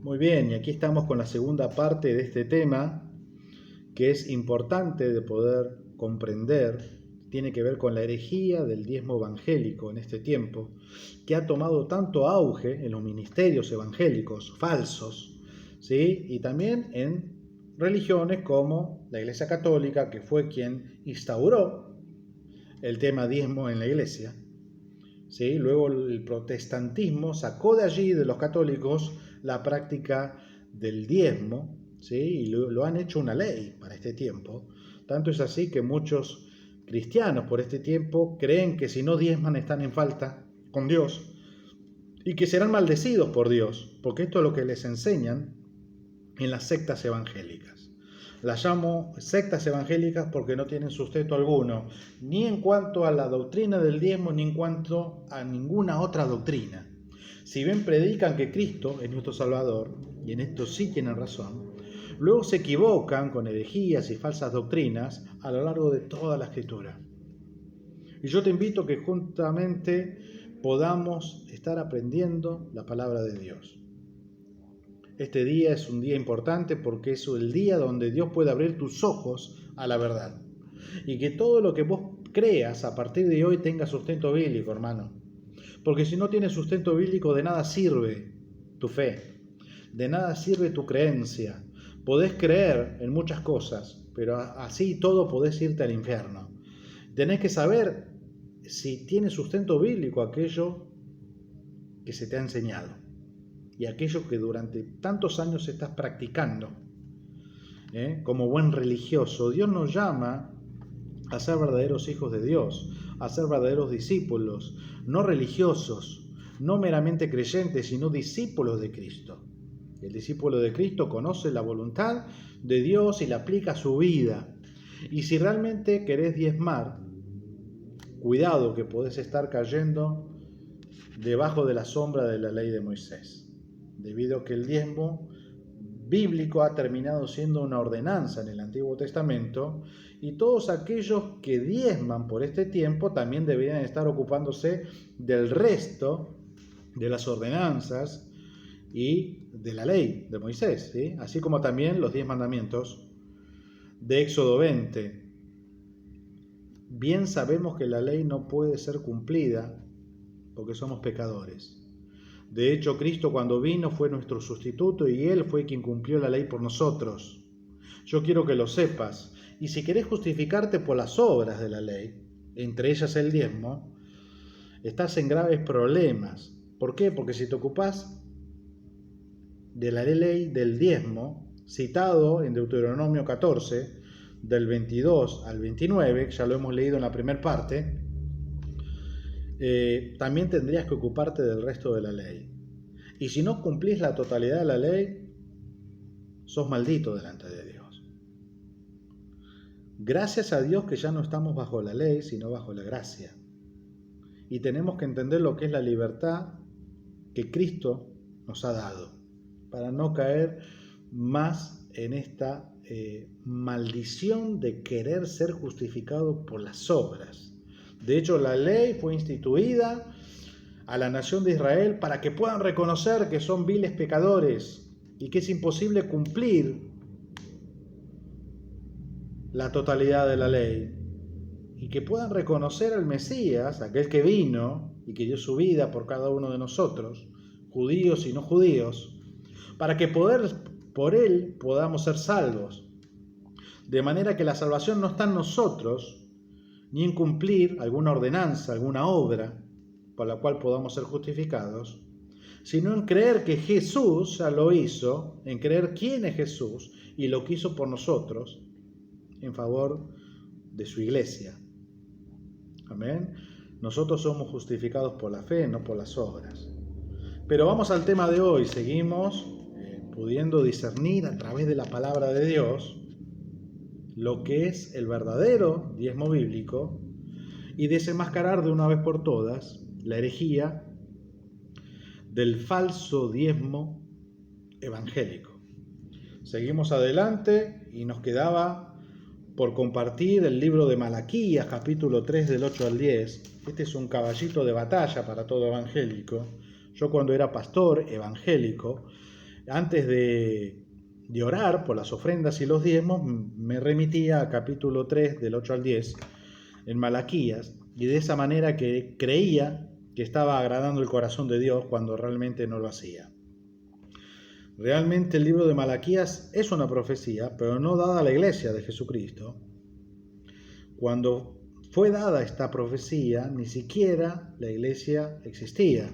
Muy bien, y aquí estamos con la segunda parte de este tema, que es importante de poder comprender. Tiene que ver con la herejía del diezmo evangélico en este tiempo, que ha tomado tanto auge en los ministerios evangélicos falsos, ¿sí? Y también en religiones como la Iglesia Católica, que fue quien instauró el tema diezmo en la Iglesia. ¿Sí? Luego el protestantismo sacó de allí, de los católicos, la práctica del diezmo, ¿sí? Y lo han hecho una ley para este tiempo. Tanto es así que muchos cristianos por este tiempo creen que si no diezman están en falta con Dios y que serán maldecidos por Dios, porque esto es lo que les enseñan en las sectas evangélicas. Las llamo sectas evangélicas porque no tienen sustento alguno, ni en cuanto a la doctrina del diezmo, ni en cuanto a ninguna otra doctrina. Si bien predican que Cristo es nuestro Salvador, y en esto sí tienen razón, luego se equivocan con herejías y falsas doctrinas a lo largo de toda la Escritura. Y yo te invito a que juntamente podamos estar aprendiendo la palabra de Dios. Este día es un día importante porque es el día donde Dios puede abrir tus ojos a la verdad. Y que todo lo que vos creas a partir de hoy tenga sustento bíblico, hermano. Porque si no tiene sustento bíblico, de nada sirve tu fe. De nada sirve tu creencia. Podés creer en muchas cosas, pero así todo podés irte al infierno. Tenés que saber si tiene sustento bíblico aquello que se te ha enseñado y aquello que durante tantos años estás practicando. Como buen religioso, Dios nos llama a ser verdaderos hijos de Dios, a ser verdaderos discípulos, no religiosos, no meramente creyentes, sino discípulos de Cristo. El discípulo de Cristo conoce la voluntad de Dios y la aplica a su vida. Y si realmente querés diezmar, cuidado que podés estar cayendo debajo de la sombra de la ley de Moisés, debido a que el diezmo bíblico ha terminado siendo una ordenanza en el Antiguo Testamento, y todos aquellos que diezman por este tiempo también deberían estar ocupándose del resto de las ordenanzas y de la ley de Moisés, ¿sí? Así como también los 10 mandamientos de Éxodo 20. Bien sabemos que la ley no puede ser cumplida porque somos pecadores. De hecho, Cristo cuando vino fue nuestro sustituto y Él fue quien cumplió la ley por nosotros. Yo quiero que lo sepas. Y si querés justificarte por las obras de la ley, entre ellas el diezmo, estás en graves problemas. ¿Por qué? Porque si te ocupás de la ley del diezmo, citado en Deuteronomio 14, del 22 al 29, ya lo hemos leído en la primera parte, también tendrías que ocuparte del resto de la ley. Y si no cumplís la totalidad de la ley, sos maldito delante de Dios. Gracias a Dios que ya no estamos bajo la ley, sino bajo la gracia. Y tenemos que entender lo que es la libertad que Cristo nos ha dado, para no caer más en esta maldición de querer ser justificado por las obras. De hecho, la ley fue instituida a la nación de Israel para que puedan reconocer que son viles pecadores y que es imposible cumplir la totalidad de la ley, y que puedan reconocer al Mesías, aquel que vino y que dio su vida por cada uno de nosotros, judíos y no judíos, para que por él podamos ser salvos. De manera que la salvación no está en nosotros, ni en cumplir alguna ordenanza, alguna obra por la cual podamos ser justificados, sino en creer que Jesús ya lo hizo, en creer quién es Jesús y lo que hizo por nosotros en favor de su iglesia. Amén. Nosotros somos justificados por la fe, no por las obras. Pero vamos al tema de hoy. Seguimos pudiendo discernir a través de la palabra de Dios lo que es el verdadero diezmo bíblico y desenmascarar de una vez por todas la herejía del falso diezmo evangélico. Seguimos adelante y nos quedaba por compartir el libro de Malaquías, capítulo 3, del 8 al 10. Este es un caballito de batalla para todo evangélico. Yo cuando era pastor evangélico Antes de orar por las ofrendas y los diezmos, me remitía a capítulo 3 del 8 al 10 en Malaquías, y de esa manera que creía que estaba agradando el corazón de Dios cuando realmente no lo hacía. Realmente el libro de Malaquías es una profecía, pero no dada a la iglesia de Jesucristo. Cuando fue dada esta profecía, ni siquiera la iglesia existía.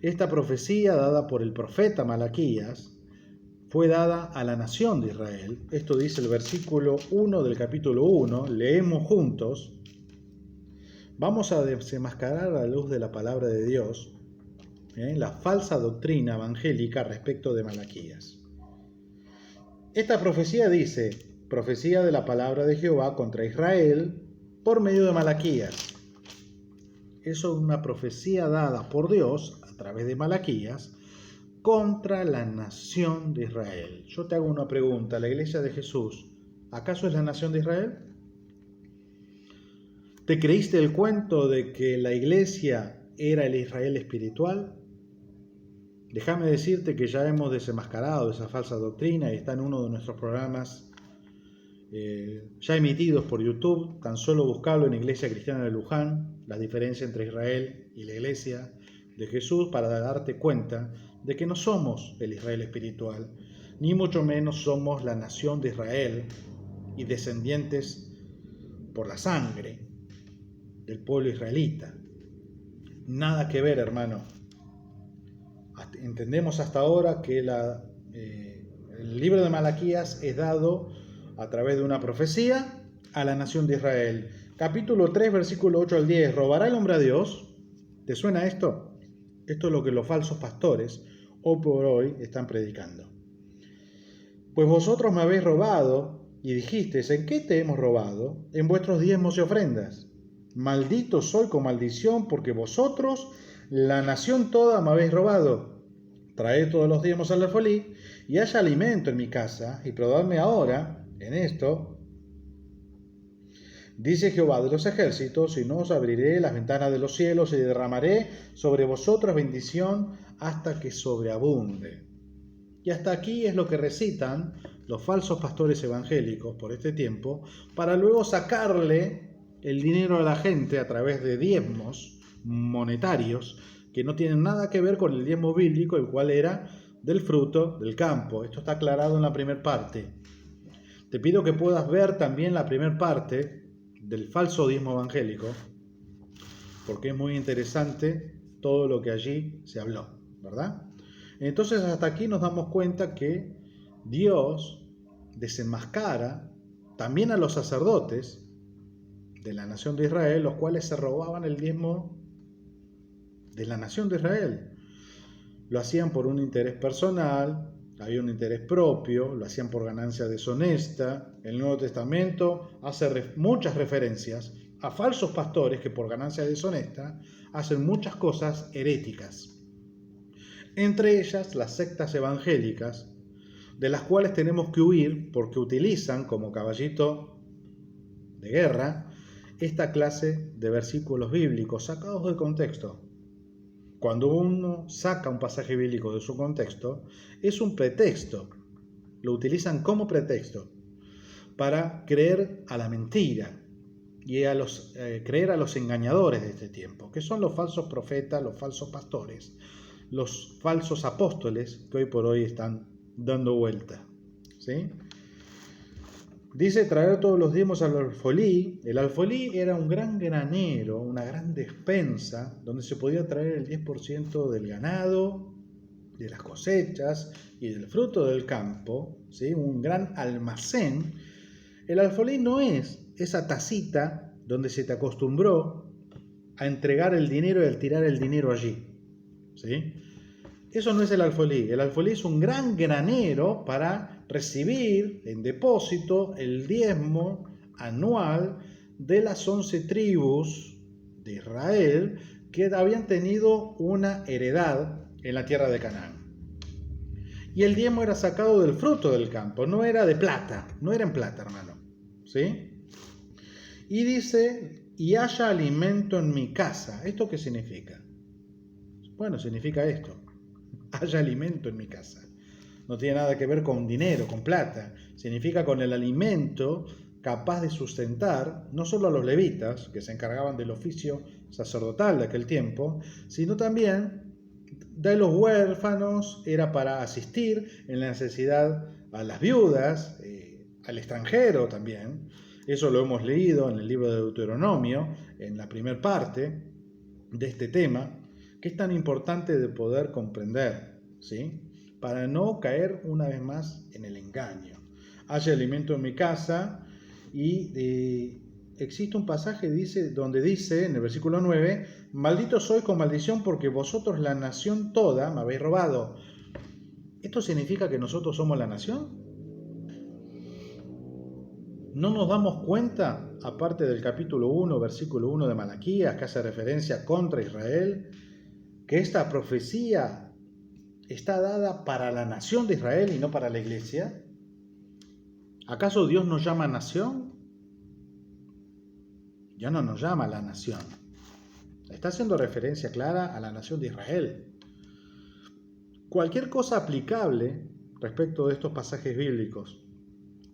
Esta profecía dada por el profeta Malaquías fue dada a la nación de Israel. Esto dice el versículo 1 del capítulo 1. Leemos juntos. Vamos a desenmascarar a la luz de la palabra de Dios la falsa doctrina evangélica respecto de Malaquías. Esta profecía dice, profecía de la palabra de Jehová contra Israel por medio de Malaquías. Eso es una profecía dada por Dios a través de Malaquías contra la nación de Israel. Yo te hago una pregunta, ¿la iglesia de Jesús acaso es la nación de Israel? ¿Te creíste el cuento de que la iglesia era el Israel espiritual? Déjame decirte que ya hemos desenmascarado esa falsa doctrina y está en uno de nuestros programas ya emitidos por YouTube. Tan solo buscarlo en Iglesia Cristiana de Luján, la diferencia entre Israel y la iglesia de Jesús, para darte cuenta de que no somos el Israel espiritual, ni mucho menos somos la nación de Israel y descendientes por la sangre del pueblo israelita. Nada que ver, hermano. Entendemos hasta ahora que el libro de Malaquías es dado a través de una profecía a la nación de Israel. Capítulo 3, versículo 8 al 10. ¿Robará el hombre a Dios? ¿Te suena esto? Esto es lo que los falsos pastores hoy por hoy están predicando. Pues vosotros me habéis robado y dijisteis, ¿en qué te hemos robado? En vuestros diezmos y ofrendas. Maldito soy con maldición, porque vosotros, la nación toda, me habéis robado. Traed todos los diezmos al alfolí, y haya alimento en mi casa, y probadme ahora en esto. Dice Jehová de los ejércitos, y no os abriré las ventanas de los cielos, y derramaré sobre vosotros bendición hasta que sobreabunde. Y hasta aquí es lo que recitan los falsos pastores evangélicos por este tiempo, para luego sacarle el dinero a la gente a través de diezmos monetarios que no tienen nada que ver con el diezmo bíblico, el cual era del fruto del campo. Esto está aclarado en la primera parte. Te pido que puedas ver también la primera parte del falso diezmo evangélico, porque es muy interesante todo lo que allí se habló, ¿verdad? Entonces hasta aquí nos damos cuenta que Dios desenmascara también a los sacerdotes de la nación de Israel, los cuales se robaban el diezmo de la nación de Israel. Lo hacían por un interés personal, había un interés propio, lo hacían por ganancia deshonesta. El Nuevo Testamento hace muchas referencias a falsos pastores que por ganancia deshonesta hacen muchas cosas heréticas. Entre ellas las sectas evangélicas, de las cuales tenemos que huir porque utilizan como caballito de guerra esta clase de versículos bíblicos sacados del contexto. Cuando uno saca un pasaje bíblico de su contexto, es un pretexto. Lo utilizan como pretexto para creer a la mentira y creer a los engañadores de este tiempo, que son los falsos profetas, los falsos pastores, los falsos apóstoles que hoy por hoy están dando vuelta, ¿sí? Dice traer todos los diezmos al alfolí. El alfolí era un gran granero, una gran despensa, donde se podía traer el 10% del ganado, de las cosechas y del fruto del campo, ¿sí? Un gran almacén. El alfolí no es esa tacita donde se te acostumbró a entregar el dinero y a tirar el dinero allí, ¿sí? Eso no es el alfolí. El alfolí es un gran granero para recibir en depósito el diezmo anual de las 11 tribus de Israel que habían tenido una heredad en la tierra de Canaán. Y el diezmo era sacado del fruto del campo, no era de plata, no era en plata, hermano, ¿sí? Y dice, y haya alimento en mi casa. ¿Esto qué significa? Bueno, significa esto. haya alimento en mi casa. No tiene nada que ver con dinero, con plata. Significa con el alimento capaz de sustentar no solo a los levitas, que se encargaban del oficio sacerdotal de aquel tiempo, sino también de los huérfanos, era para asistir en la necesidad a las viudas, al extranjero también. Eso lo hemos leído en el libro de Deuteronomio, en la primera parte de este tema, que es tan importante de poder comprender, ¿sí? Para no caer una vez más en el engaño. Haya alimento en mi casa, y existe un pasaje donde dice, en el versículo 9, maldito sois con maldición porque vosotros la nación toda me habéis robado. ¿Esto significa que nosotros somos la nación? ¿No nos damos cuenta, aparte del capítulo 1, versículo 1 de Malaquías, que hace referencia contra Israel, que esta profecía está dada para la nación de Israel y no para la iglesia? ¿Acaso Dios nos llama nación? Ya no nos llama la nación. Está haciendo referencia clara a la nación de Israel. Cualquier cosa aplicable respecto de estos pasajes bíblicos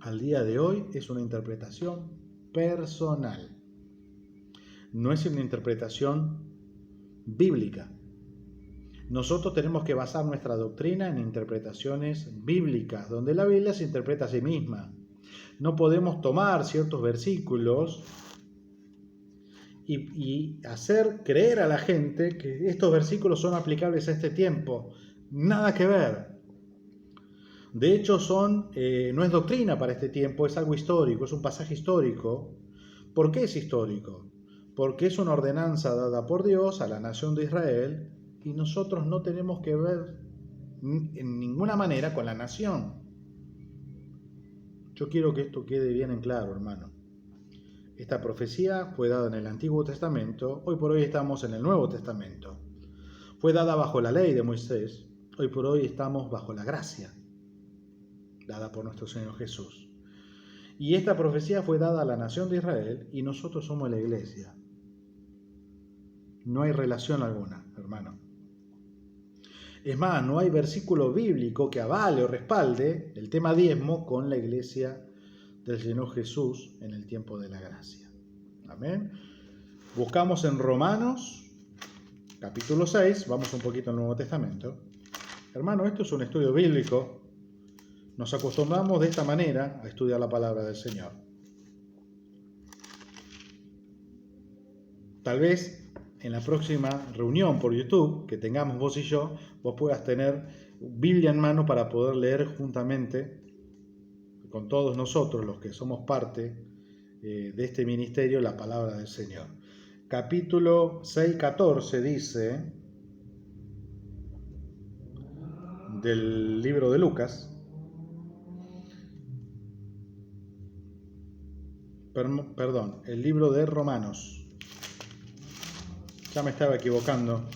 al día de hoy es una interpretación personal. No es una interpretación bíblica. Nosotros tenemos que basar nuestra doctrina en interpretaciones bíblicas, donde la Biblia se interpreta a sí misma. No podemos tomar ciertos versículos y hacer creer a la gente que estos versículos son aplicables a este tiempo. Nada que ver. De hecho, no es doctrina para este tiempo, es algo histórico, es un pasaje histórico. ¿Por qué es histórico? Porque es una ordenanza dada por Dios a la nación de Israel y nosotros no tenemos que ver en ninguna manera con la nación. Yo quiero que esto quede bien en claro, hermano. Esta profecía fue dada en el Antiguo Testamento, hoy por hoy estamos en el Nuevo Testamento. Fue dada bajo la ley de Moisés, hoy por hoy estamos bajo la gracia dada por nuestro Señor Jesús. Y esta profecía fue dada a la nación de Israel y nosotros somos la iglesia. No hay relación alguna, hermano. Es más, no hay versículo bíblico que avale o respalde el tema diezmo con la iglesia del Señor Jesús en el tiempo de la gracia. Amén. Buscamos en Romanos, capítulo 6, vamos un poquito al Nuevo Testamento. Hermano, esto es un estudio bíblico. Nos acostumbramos de esta manera a estudiar la palabra del Señor. Tal vez en la próxima reunión por YouTube que tengamos vos y yo, vos puedas tener Biblia en mano para poder leer juntamente con todos nosotros, los que somos parte de este ministerio, la palabra del Señor. Capítulo 6:14 dice del libro de Lucas, perdón, el libro de Romanos. Ya me estaba equivocando.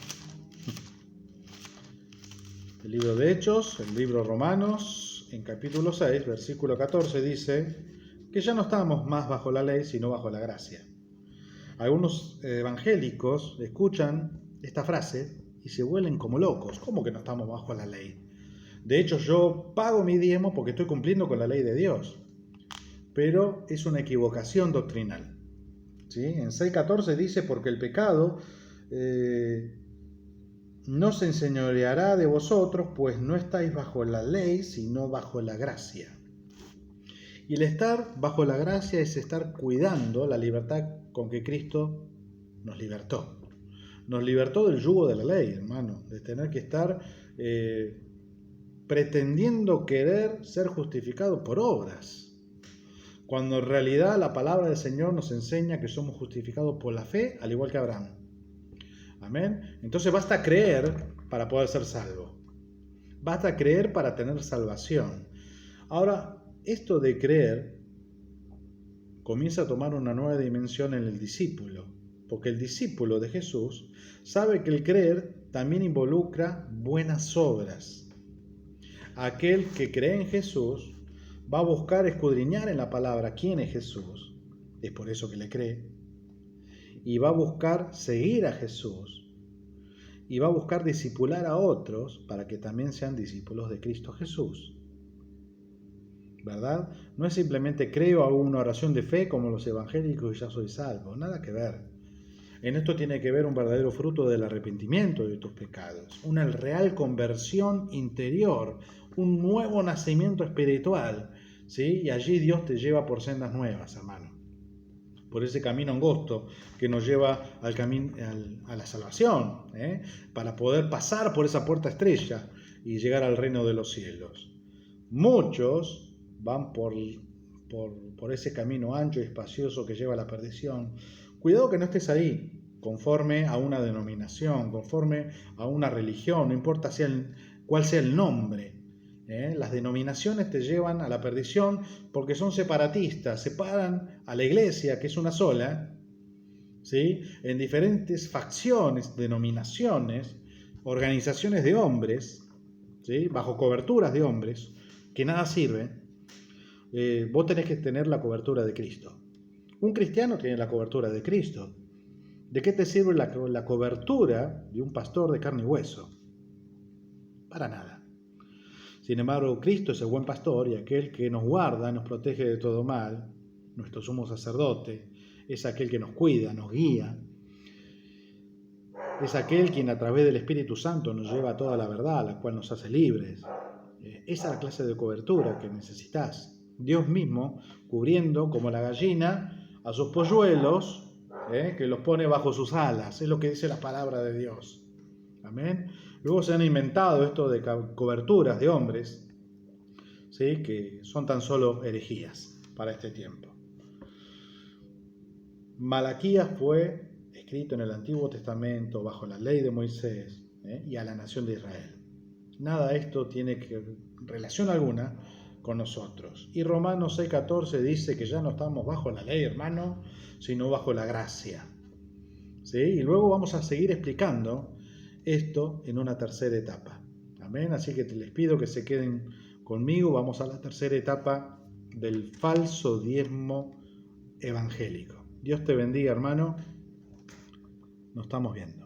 El libro de Hechos, el libro Romanos, en capítulo 6, versículo 14, dice que ya no estamos más bajo la ley, sino bajo la gracia. Algunos evangélicos escuchan esta frase y se vuelven como locos. ¿Cómo que no estamos bajo la ley? De hecho, yo pago mi diezmo porque estoy cumpliendo con la ley de Dios. Pero es una equivocación doctrinal. ¿Sí? En 6:14 dice, porque el pecado no se enseñoreará de vosotros, pues no estáis bajo la ley, sino bajo la gracia. Y el estar bajo la gracia es estar cuidando la libertad con que Cristo nos libertó. Nos libertó del yugo de la ley, hermano, de tener que estar pretendiendo querer ser justificado por obras, cuando en realidad la palabra del Señor nos enseña que somos justificados por la fe, al igual que Abraham. Amén. Entonces basta creer para poder ser salvo. Basta creer para tener salvación. Ahora, esto de creer comienza a tomar una nueva dimensión en el discípulo, porque el discípulo de Jesús sabe que el creer también involucra buenas obras. Aquel que cree en Jesús va a buscar escudriñar en la palabra quién es Jesús, es por eso que le cree, y va a buscar seguir a Jesús. y va a buscar discipular a otros para que también sean discípulos de Cristo Jesús. ¿Verdad? No es simplemente creo, hago una oración de fe como los evangélicos y ya soy salvo. Nada que ver. En esto tiene que ver un verdadero fruto del arrepentimiento de tus pecados, una real conversión interior, un nuevo nacimiento espiritual, ¿sí? Y allí Dios te lleva por sendas nuevas, hermano, por ese camino angosto que nos lleva a la salvación, para poder pasar por esa puerta estrella y llegar al reino de los cielos. Muchos van por ese camino ancho y espacioso que lleva a la perdición. Cuidado que no estés ahí, conforme a una denominación, conforme a una religión, no importa cuál sea el nombre. Las denominaciones te llevan a la perdición porque son separatistas, separan a la iglesia, que es una sola, ¿sí?, en diferentes facciones, denominaciones, organizaciones de hombres, ¿sí?, bajo coberturas de hombres, que nada sirven. Vos tenés que tener la cobertura de Cristo. Un cristiano tiene la cobertura de Cristo. ¿De qué te sirve la cobertura de un pastor de carne y hueso? Para nada. Sin embargo, Cristo es el buen pastor y aquel que nos guarda, nos protege de todo mal, nuestro sumo sacerdote, es aquel que nos cuida, nos guía, es aquel quien a través del Espíritu Santo nos lleva a toda la verdad, la cual nos hace libres. Esa es la clase de cobertura que necesitas. Dios mismo cubriendo como la gallina a sus polluelos, que los pone bajo sus alas. Es lo que dice la palabra de Dios. Amén. Luego se han inventado esto de coberturas de hombres, ¿sí?, que son tan solo herejías para este tiempo. Malaquías fue escrito en el Antiguo Testamento bajo la ley de Moisés, y a la nación de Israel. Nada de esto tiene relación alguna con nosotros. Y Romanos 6:14 dice que ya no estamos bajo la ley, hermano, sino bajo la gracia. ¿Sí? Y luego vamos a seguir explicando esto en una tercera etapa. Amén. Así que les pido que se queden conmigo. Vamos a la tercera etapa del falso diezmo evangélico. Dios te bendiga, hermano. Nos estamos viendo.